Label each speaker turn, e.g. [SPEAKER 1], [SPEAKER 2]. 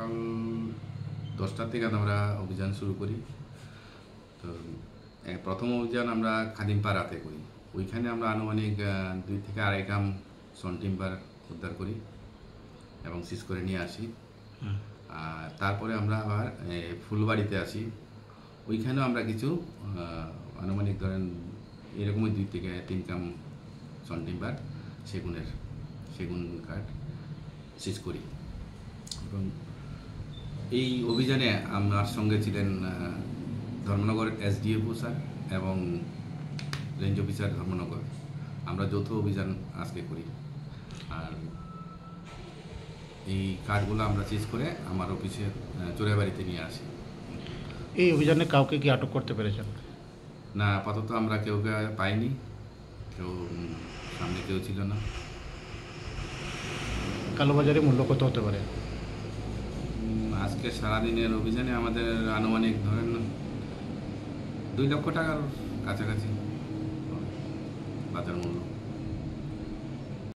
[SPEAKER 1] সকাল 10টা থেকে আমরা অভিযান শুরু করি। তো প্রথম অভিযান আমরা খাদিমপাড়াতে করি। ওইখানে আমরা আনুমানিক 2 থেকে 2.5 গ্রাম সন টিম্বার উদ্ধার করি এবং সিজ করে নিয়ে আসি। আর তারপরে আমরা আবার ফুলবাড়িতে আসি। ওইখানেও আমরা কিছু আনুমানিক ধরেন এরকমই 2 থেকে 3 গ্রাম সন টিম্বার সেগুন কাঠ সিজ করি। এবং এই অভিযানে আমার সঙ্গে ছিলেন ধর্মনগর এসডিএফও স্যার এবং রেঞ্জ অফিসার ধর্মনগর। আমরা যৌথ অভিযান আজকে করি। আর এই কাঠগুলো আমরা সিজ করে আমার অফিসে চোরাইবাড়িতে নিয়ে আসি।
[SPEAKER 2] এই অভিযানে কাউকে কি আটক করতে পেরেছেন?
[SPEAKER 1] না, আপাতত আমরা কেউকে পাইনি, সামনে কেউ ছিল না।
[SPEAKER 2] কালোবাজারে মূল্য কত হতে পারে?
[SPEAKER 1] আজকে সারাদিনের অভিযানে আমাদের আনুমানিক ধরেন 2 লক্ষ টাকার কাছাকাছি বাজার মূল্য।